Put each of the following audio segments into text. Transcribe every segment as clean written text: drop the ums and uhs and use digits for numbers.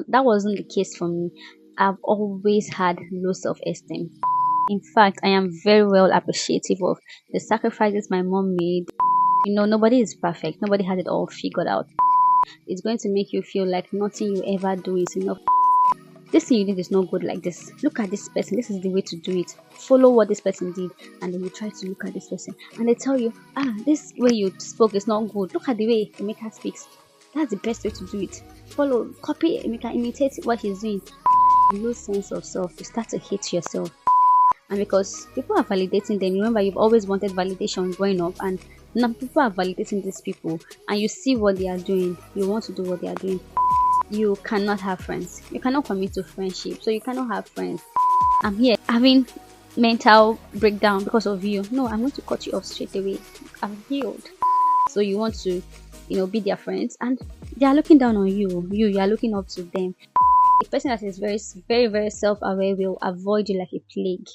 That wasn't the case for me. I've always had low self-esteem. In fact, I am very well appreciative of the sacrifices my mom made. Nobody is perfect. Nobody has it all figured out. It's going to make you feel like nothing you ever do is enough. This thing you did is not good like this. Look at this person. This is the way to do it. Follow what this person did. And then you try to look at this person. And they tell you, this way you spoke is not good. Look at the way Emeka speaks. That's the best way to do it. Follow, copy Emeka, imitate what he's doing. You lose sense of self. You start to hate yourself. And because people are validating them, remember you've always wanted validation growing up, and now people are validating these people, and you see what they are doing, you want to do what they are doing. You cannot have friends. You cannot commit to friendship, so you cannot have friends. I'm here having mental breakdown because of you. No, I'm going to cut you off straight away. I'm healed. So you want to, be their friends, and they are looking down on you. You are looking up to them. A person that is very, very, very self-aware will avoid you like a plague.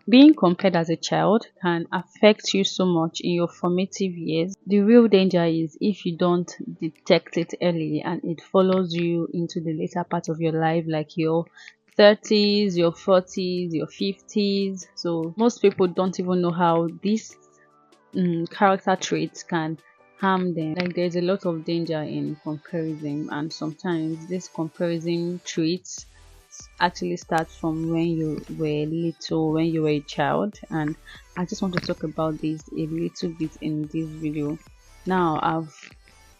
Being compared as a child can affect you so much in your formative years. The real danger is if you don't detect it early and it follows you into the later part of your life, like your 30s, your 40s, your 50s. So most people don't even know how these character traits can harm them. Like there's a lot of danger in comparison, and sometimes this comparison traits actually starts from when you were little, when you were a child. And I just want to talk about this a little bit in this video. Now I've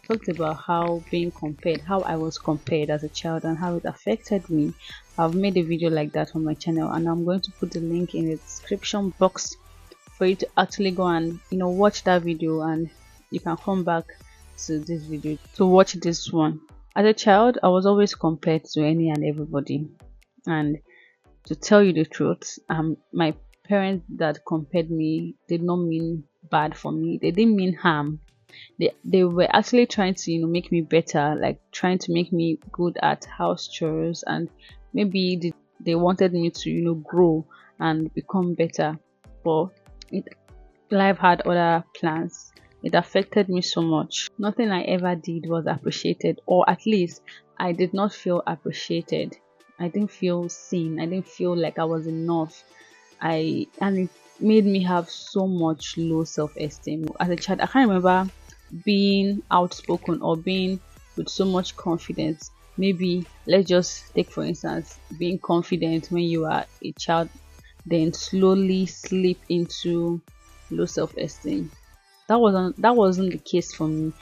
talked about how I was compared as a child and how it affected me. I've made a video like that on my channel, and I'm going to put the link in the description box for you to actually go and watch that video, and you can come back to this video to watch this one. As a child, I was always compared to any and everybody, and to tell you the truth, my parents that compared me did not mean bad for me. They didn't mean harm. They were actually trying to make me better, like trying to make me good at house chores, and maybe they wanted me to grow and become better. But life had other plans. It affected me so much. Nothing I ever did was appreciated, or at least I did not feel appreciated. I didn't feel seen. I didn't feel like I was enough. And it made me have so much low self-esteem. As a child, I can't remember being outspoken or being with so much confidence. Maybe let's just take for instance being confident when you are a child, then slowly slip into low self-esteem. That wasn't the case for me.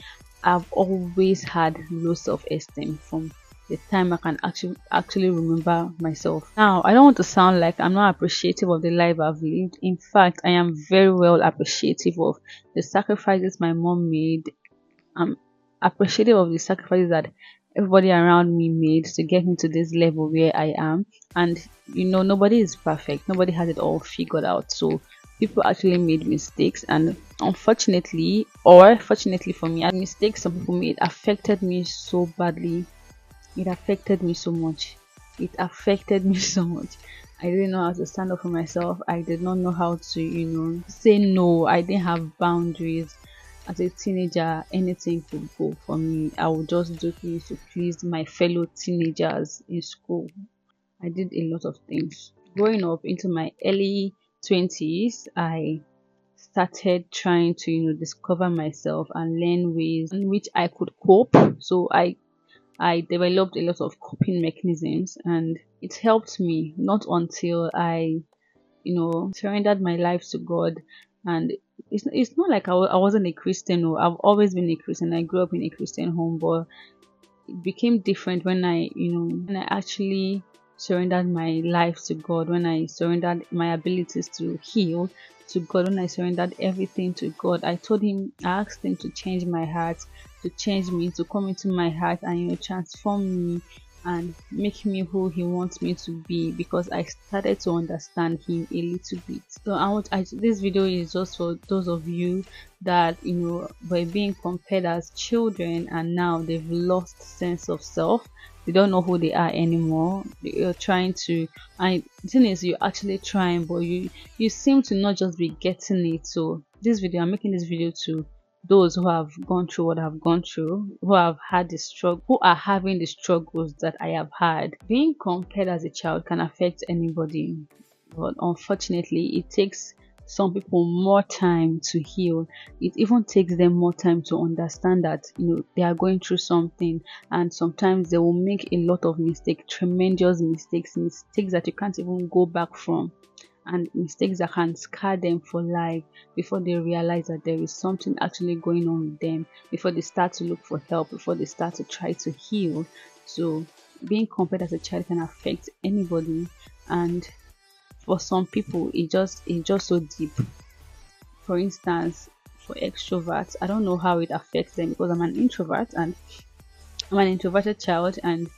I've always had low self-esteem from the time I can actually remember myself. Now, I don't want to sound like I'm not appreciative of the life I've lived. In fact, I am very well appreciative of the sacrifices my mom made. I'm appreciative of the sacrifices that everybody around me made to get me to this level where I am. And nobody is perfect. Nobody has it all figured out. So people actually made mistakes, and unfortunately or fortunately for me, the mistakes some people made affected me so badly. It affected me so much. I didn't know how to stand up for myself. I did not know how to say no. I didn't have boundaries. As a teenager, anything could go for me. I would just do things to please my fellow teenagers in school. I did a lot of things. Growing up into my early 20s, I started trying to discover myself and learn ways in which I could cope. So I developed a lot of coping mechanisms, and it helped me. Not until I surrendered my life to God. And it's not like I wasn't a Christian. No, I've always been a Christian. I grew up in a Christian home, but it became different when I actually surrendered my life to God, when I surrendered my abilities to heal to God, when I surrendered everything to God. I asked him to change my heart, to change me, to come into my heart and transform me and make me who he wants me to be, because I started to understand him a little bit. So this video is just for those of you that were being compared as children, and now they've lost sense of self. They don't know who they are anymore. You're trying to, and the thing is, you're actually trying, but you seem to not just be getting it. So I'm making this video to those who have gone through what I've gone through, who have had the struggle, who are having the struggles that I have had. Being compared as a child can affect anybody, but unfortunately, it takes some people more time to heal. It even takes them more time to understand that they are going through something, and sometimes they will make a lot of mistakes, tremendous mistakes that you can't even go back from, and mistakes that can scar them for life before they realize that there is something actually going on with them, before they start to look for help, before they start to try to heal. So being compared as a child can affect anybody, and for some people it's just so deep. For instance, for extroverts, I don't know how it affects them because I'm an introvert, and I'm an introverted child, and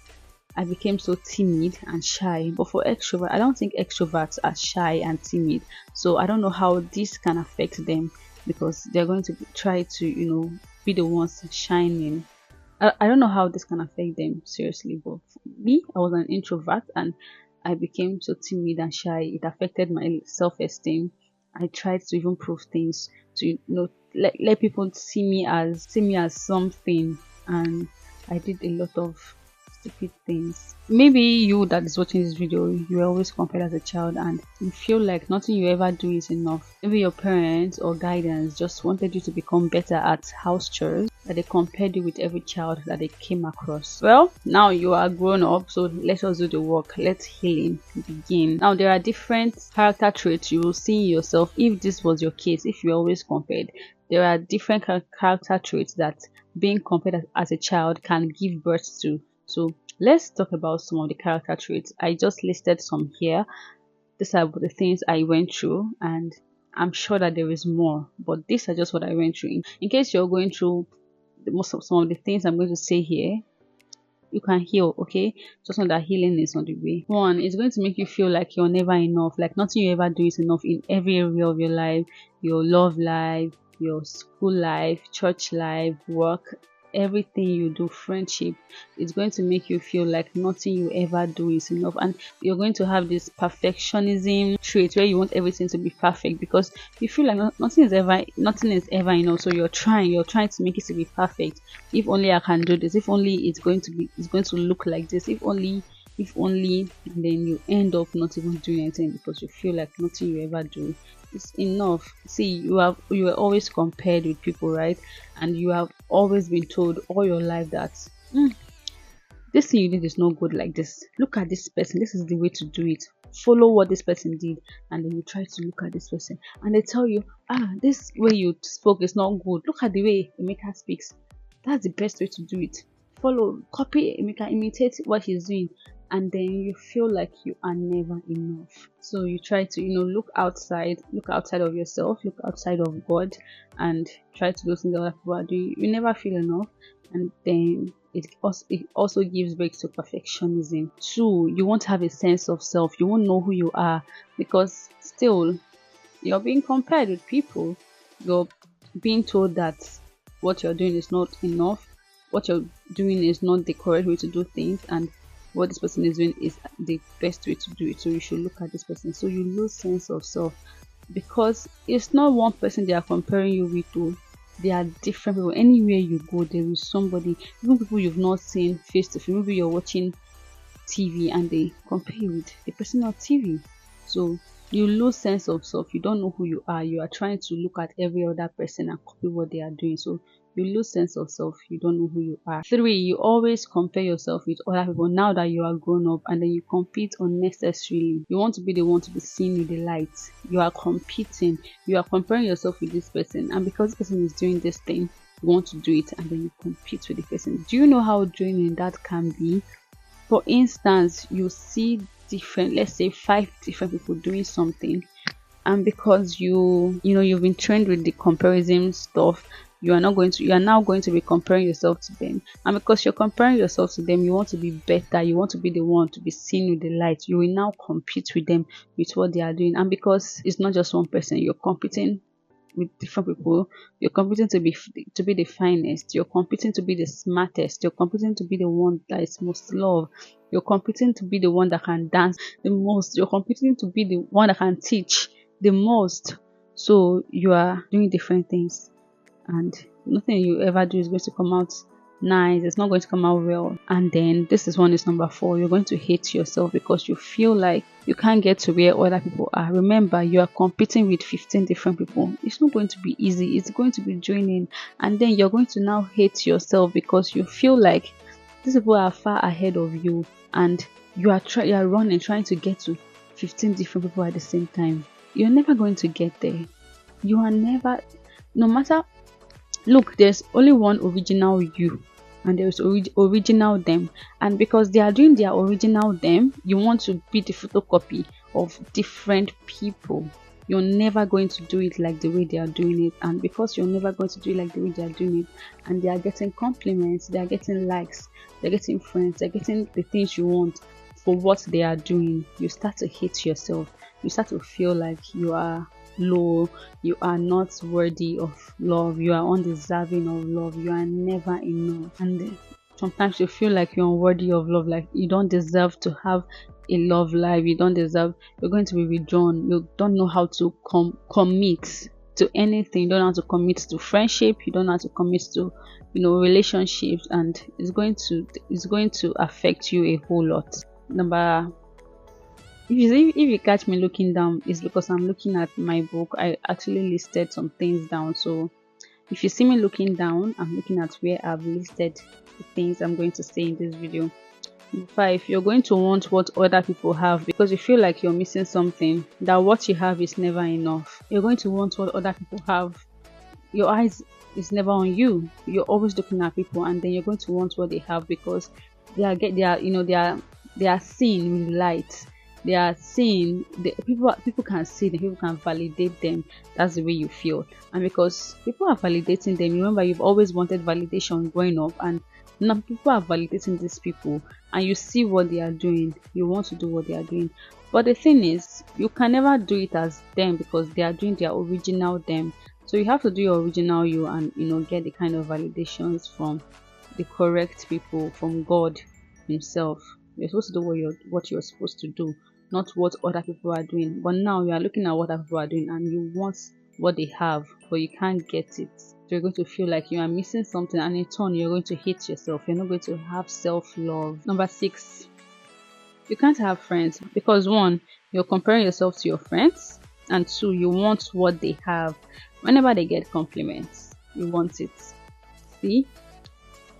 I became so timid and shy. But for extrovert, I don't think extroverts are shy and timid. So I don't know how this can affect them, because they're going to try to, be the ones shining. I don't know how this can affect them seriously. But for me, I was an introvert, and I became so timid and shy. It affected my self-esteem. I tried to even prove things to, let people see me as something, and I did a lot of stupid things. Maybe you that is watching this video, you were always compared as a child, and you feel like nothing you ever do is enough. Maybe your parents or guidance just wanted you to become better at house chores, that they compared you with every child that they came across. Well, now you are grown up, so let us do the work. Let healing begin. Now, there are different character traits you will see in yourself. If this was your case, if you're always compared, there are different character traits that being compared as a child can give birth to. So let's talk about some of the character traits. I just listed some here. These are the things I went through, and I'm sure that there is more, but these are just what I went through. In case you're going through some of the things I'm going to say here, you can heal. Okay, just know that healing is on the way. One, it's going to make you feel like you're never enough, like nothing you ever do is enough in every area of your life, your love life, your school life, church life, work, everything you do, friendship. It's going to make you feel like nothing you ever do is enough, and you're going to have this perfectionism trait where you want everything to be perfect, because you feel like nothing is ever enough. So you're trying to make it to be perfect. If only I can do this, if only it's going to look like this, if only, and then you end up not even doing anything because you feel like nothing you ever do is enough. See, you were always compared with people, right? And you have always been told all your life that this thing you did is not good like this. Look at this person. This is the way to do it. Follow what this person did, and then you try to look at this person, and they tell you, this way you spoke is not good. Look at the way Emeka speaks. That's the best way to do it. Follow, copy Emeka, imitate what he's doing, and then you feel like you are never enough. So you try to, look outside of yourself, look outside of God, and try to do things that other people are doing. You never feel enough, and then it also gives birth to perfectionism. Two, you won't have a sense of self. You won't know who you are, because still you're being compared with people. You're being told that what you're doing is not enough, what you're doing is not the correct way to do things, and what this person is doing is the best way to do it. So you should look at this person. So you lose sense of self, because it's not one person they are comparing you with. Though they are different people. Anywhere you go, there is somebody, even people you've not seen face to face. Maybe you're watching TV and they compare you with the person on TV. So you lose sense of self. You don't know who you are. You are trying to look at every other person and copy what they are doing. So you lose sense of self. You don't know who you are. Three, you always compare yourself with other people now that you are grown up, and then you compete unnecessarily. You want to be the one to be seen with the light. You are competing. You are comparing yourself with this person, and because this person is doing this thing, you want to do it, and then you compete with the person. Do you know how draining that can be? For instance, you see different, let's say 5 different people doing something, and because you've been trained with the comparison stuff, you are now going to be comparing yourself to them, and because you're comparing yourself to them, you want to be better, you want to be the one to be seen with the light. You will now compete with them with what they are doing, and because it's not just one person, you're competing with different people. You're competing to be the finest. You're competing to be the smartest. You're competing to be the one that is most loved. You're competing to be the one that can dance the most. You're competing to be the one that can teach the most. So you are doing different things, and Nothing you ever do is going to come out nice. It's not going to come out well. And then this is number 4. You're going to hate yourself because you feel like you can't get to where other people are. Remember, you are competing with 15 different people. It's not going to be easy. It's going to be draining. And then you're going to now hate yourself because you feel like these people are far ahead of you, and you are running, trying to get to 15 different people at the same time. You're never going to get there. You are never, no matter, look, there's only one original you, and there's original them. And because they are doing their original them, you want to be the photocopy of different people. You're never going to do it like the way they are doing it. And because you're never going to do it like the way they are doing it, and they are getting compliments, they are getting likes, they're getting friends, they're getting the things you want for what they are doing, you start to hate yourself. You start to feel like you are low, you are not worthy of love, you are undeserving of love, you are never enough. And sometimes you feel like you're unworthy of love, like you don't deserve to have a love life, you don't deserve, you're going to be withdrawn, you don't know how to commit to anything, you don't know how to commit to friendship, you don't know how to commit to relationships, and it's going to affect you a whole lot. If you catch me looking down, it's because I'm looking at my book. I actually listed some things down. So if you see me looking down, I'm looking at where I've listed the things I'm going to say in this video. 5, you're going to want what other people have because you feel like you're missing something, that what you have is never enough. You're going to want what other people have. Your eyes is never on you. You're always looking at people, and then you're going to want what they have because they are seen with light. They are seeing people can see them, people can validate them. That's the way you feel. And because people are validating them, remember, you've always wanted validation growing up, and now people are validating these people, and you see what they are doing, you want to do what they are doing. But the thing is, you can never do it as them because they are doing their original them. So you have to do your original you, and get the kind of validations from the correct people, from God himself. You're supposed to do what you're supposed to do, not what other people are doing. But now you are looking at what other people are doing, and you want what they have, but you can't get it. So you're going to feel like you are missing something, and in turn you're going to hate yourself. You're not going to have self-love. Number 6, you can't have friends because 1, you're comparing yourself to your friends, and 2, you want what they have. Whenever they get compliments, you want it. See,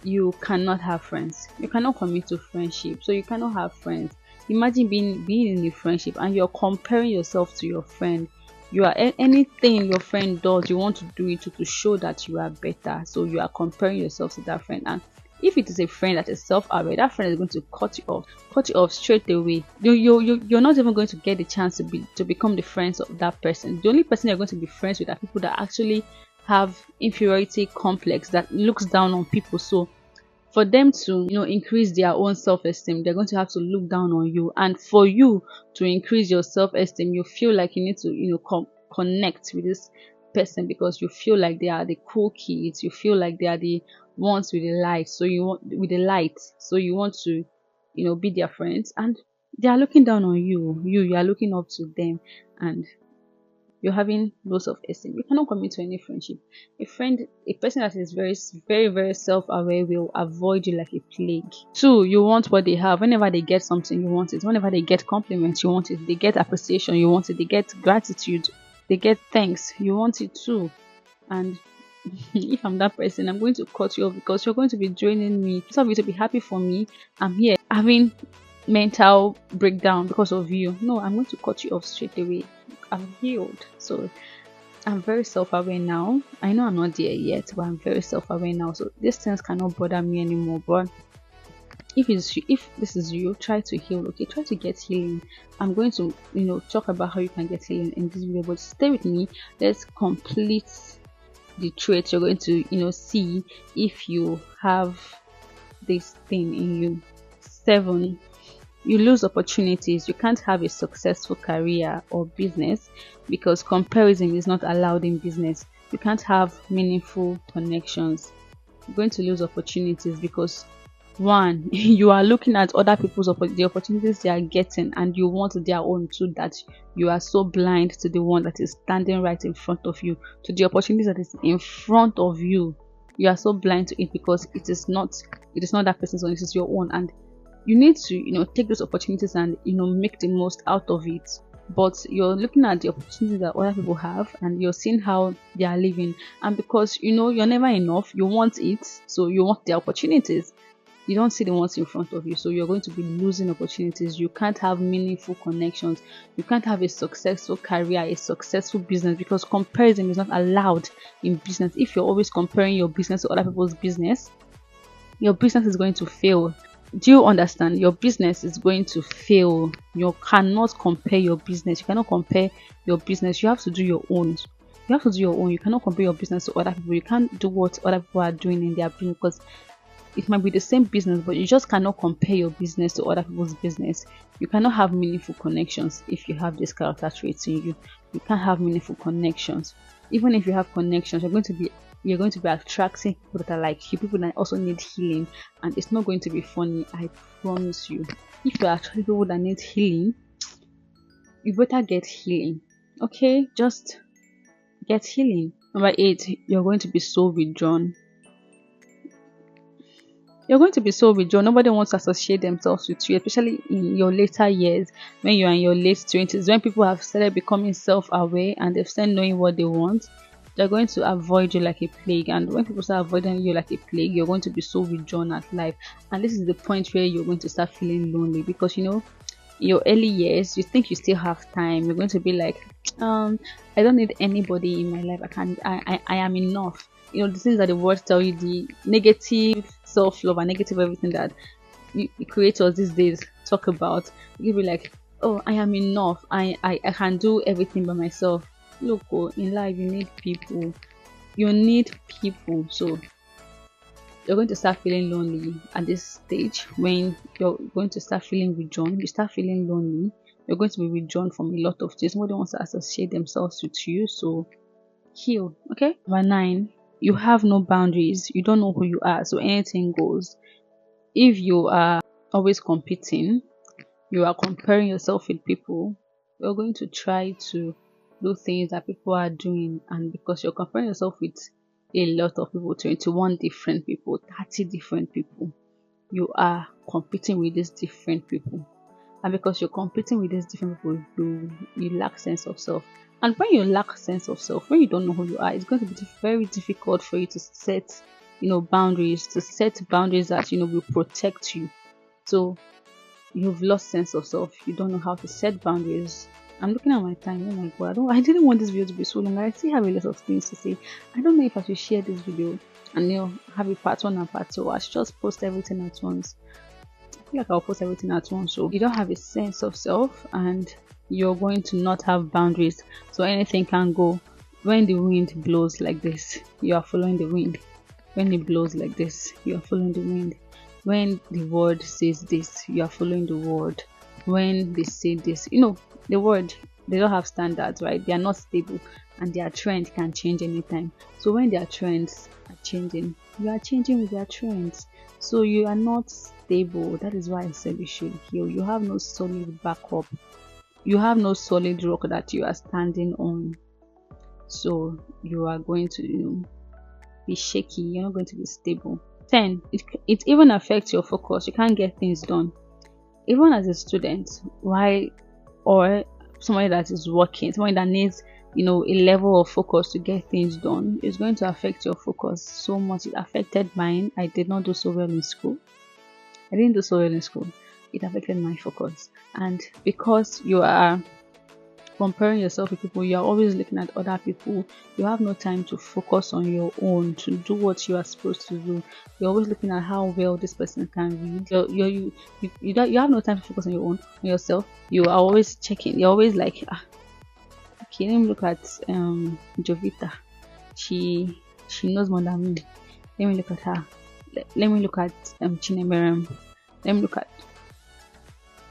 you cannot have friends. You cannot commit to friendship, so you cannot have friends. Imagine being in a friendship and you're comparing yourself to your friend. You are anything your friend does, you want to do it to show that you are better. So you are comparing yourself to that friend. And if it is a friend that is self-aware, that friend is going to cut you off straight away. You're not even going to get the chance to become the friends of that person. The only person you're going to be friends with are people that actually have inferiority complex, that looks down on people. So for them to increase their own self-esteem, they're going to have to look down on you. And for you to increase your self-esteem, you feel like you need to connect with this person because you feel like they are the cool kids, you feel like they are the ones with the light, so you want to be their friends, and they are looking down on you are looking up to them, and you're having low self-esteem. You cannot commit to any friendship. A person that is very, very, very self-aware will avoid you like a plague. 2, you want what they have. Whenever they get something, you want it. Whenever they get compliments, you want it. They get appreciation, you want it. They get gratitude, they get thanks, you want it too. And if I'm that person, I'm going to cut you off because you're going to be draining me. Instead of you to be happy for me, I'm here having mental breakdown because of you. No, I'm going to cut you off straight away. I'm healed. So I'm very self-aware now. I know I'm not there yet, but I'm very self-aware now. So these things cannot bother me anymore. But if this is you, try to heal. Okay, try to get healing. I'm going to talk about how you can get healing in this video, but stay with me. Let's complete the traits you're going to see if you have this thing in you. 7, you lose opportunities. You can't have a successful career or business because comparison is not allowed in business. You can't have meaningful connections. You're going to lose opportunities because 1, you are looking at other people's the opportunities they are getting, and you want their own too, that you are so blind to the one that is standing right in front of you, to the opportunities that is in front of you. you are so blind to it because it is not that person's own, it is your own. And you need to, take those opportunities and, make the most out of it. But you're looking at the opportunities that other people have and you're seeing how they are living. And because, you're never enough, you want it. So you want the opportunities. You don't see the ones in front of you. So you're going to be losing opportunities. You can't have meaningful connections. You can't have a successful career, a successful business, because comparison is not allowed in business. If you're always comparing your business to other people's business, your business is going to fail. Do you understand? Your business is going to fail. You cannot compare your business. You cannot compare your business. You have to do your own. You have to do your own. You cannot compare your business to other people. You can't do what other people are doing in their business, because it might be the same business, but you just cannot compare your business to other people's business. You cannot have meaningful connections if you have this character traits in you. You can't have meaningful connections. Even if you have connections, you're going to be attracting people that are like you, people that also need healing, and it's not going to be funny, I promise you. If you are attracting people that need healing, you better get healing. Okay, just get healing. Number 8, you're going to be so withdrawn. You're going to be so withdrawn. Nobody wants to associate themselves with you, especially in your later years, when you are in your late 20s, when people have started becoming self-aware and they've started knowing what they want. They're going to avoid you like a plague. And when people start avoiding you like a plague, you're going to be so withdrawn at life. And this is the point where you're going to start feeling lonely, because in your early years, you think you still have time. You're going to be like, I don't need anybody in my life. I am enough. The things that the words tell you, the negative self-love and negative everything that you creators these days talk about, you'll be like, oh, I am enough. I can do everything by myself. Look, in life you need people. You need people. So you're going to start feeling lonely at this stage. When you're going to start feeling withdrawn, you start feeling lonely. You're going to be withdrawn from a lot of things. Nobody wants to associate themselves with you. So heal. Okay. Number 9, you have no boundaries. You don't know who you are, so anything goes. If you are always competing, you are comparing yourself with people, you're going to try to do things that people are doing. And because you're comparing yourself with a lot of people, 21 different people, 30 different people, you are competing with these different people. And because you're competing with these different people, you lack sense of self. And when you lack sense of self, when you don't know who you are, it's going to be very difficult for you to set boundaries, that will protect you. So you've lost sense of self. You don't know how to set boundaries. I'm looking at my time. Oh my god, I didn't want this video to be so long. I still have a lot of things to say. I don't know if I should share this video and have a part 1 and part 2. I should just post everything at once. I feel like I'll post everything at once. So you don't have a sense of self and you're going to not have boundaries, so anything can go. When the wind blows like this, you are following the wind. When it blows like this, you are following the wind. When the word says this, you are following the word. When they say this, the word, they don't have standards, right? They are not stable, and their trend can change anytime. So when their trends are changing, you are changing with their trends. So you are not stable. That is why I said you should heal. You have no solid backup. You have no solid rock that you are standing on. So you are going to be shaky. You're not going to be stable. 10, it even affects your focus. You can't get things done. Even as a student, or somebody that is working, somebody that needs a level of focus to get things done, is going to affect your focus so much. It affected mine. I did not do so well in school. I didn't do so well in school. It affected my focus. And because you are comparing yourself with people, you are always looking at other people, you have no time to focus on your own, to do what you are supposed to do. You're always looking at how well this person can read. You have no time to focus on your own, on yourself. You are always checking. You're always like, okay, let me look at Jovita. She knows more than me. Let me look at her. Let me look at Chinemerem. Let me look at.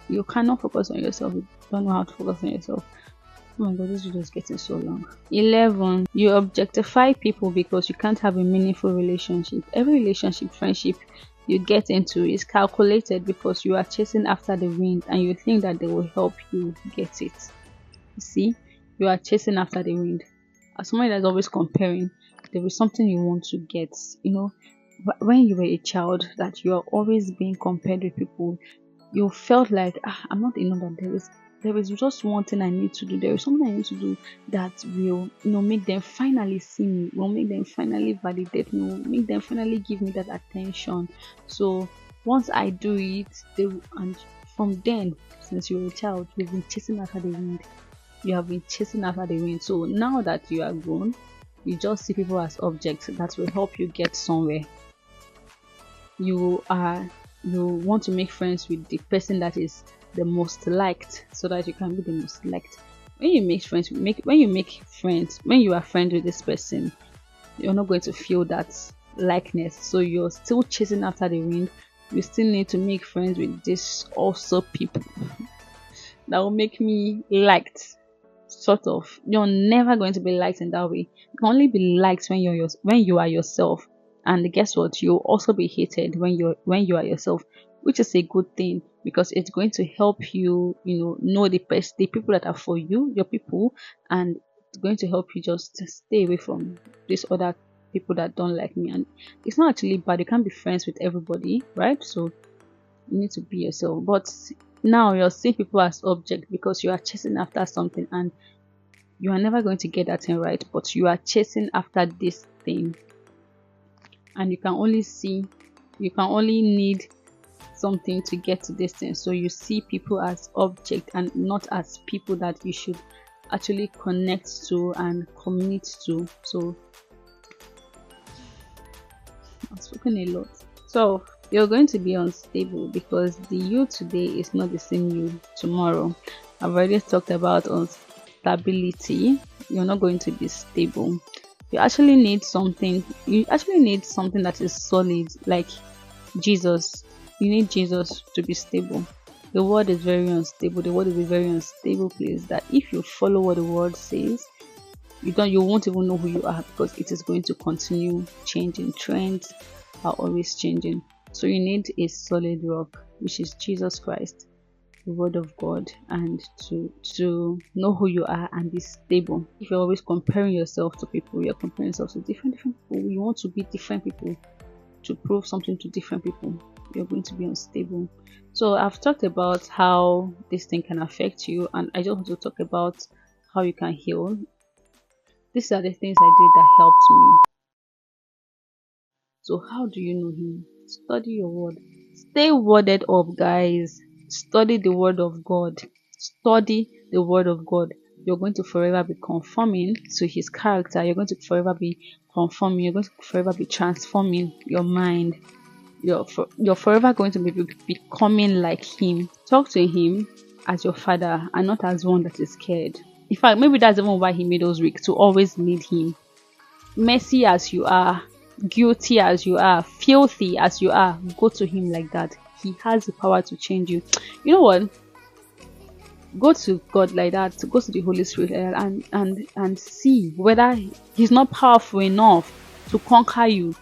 You cannot focus on yourself. You don't know how to focus on yourself. Oh my god, this video is getting so long. 11, you objectify people because you can't have a meaningful relationship. Every relationship, friendship you get into is calculated because you are chasing after the wind and you think that they will help you get it. You see, you are chasing after the wind. As somebody that's always comparing, there is something you want to get. When you were a child, that you are always being compared with people, you felt like, I'm not enough, that there is just one thing I need to do. There is something I need to do that will, make them finally see me, will make them finally validate me, will make them finally give me that attention. So once I do it, and from then, since you were a child, you've been chasing after the wind. You have been chasing after the wind. So now that you are grown, you just see people as objects that will help you get somewhere. You want to make friends with the person that is the most liked, so that you can be the most liked. When you make friends, when you are friends with this person, you're not going to feel that likeness. So you're still chasing after the wind. You still need to make friends with this also people that will make me liked. Sort of, you're never going to be liked in that way. You can only be liked when you are yourself. And guess what? You'll also be hated when you are yourself, which is a good thing, because it's going to help you, know the people that are for you, your people, and it's going to help you just stay away from these other people that don't like me. And it's not actually bad. You can't be friends with everybody, right? So you need to be yourself. But now you're seeing people as object because you are chasing after something, and you are never going to get that thing right, but you are chasing after this thing, and you can only need something to get to this thing. So you see people as object and not as people that you should actually connect to and commit to. So I've spoken a lot. So you're going to be unstable because the you today is not the same you tomorrow. I've already talked about instability. You're not going to be stable. You actually need something that is solid, like Jesus. You need Jesus to be stable. The world is very unstable. The world is a very unstable place that if you follow what the world says, you won't even know who you are, because it is going to continue changing. Trends are always changing. So you need a solid rock, which is Jesus Christ, the word of God, and to know who you are and be stable. If you're always comparing yourself to people, you're comparing yourself to different people, you want to be different people, to prove something to different people, you're going to be unstable. So I've talked about how this thing can affect you, and I just want to talk about how you can heal. These are the things I did that helped me. So how do you know him? Study your word. Stay worded up, guys. Study the word of God. Study the word of God. You're going to forever be conforming to his character. You're going to forever be conforming. You're going to forever be transforming your mind. You're forever going to be becoming like him. Talk to him as your father and not as one that is scared. In fact, maybe that's even why he made us weak, to always need him. Messy as you are, guilty as you are, filthy as you are, go to him like that. He has the power to change you. You know what? Go to God like that. Go to the Holy Spirit and see whether he's not powerful enough to conquer you.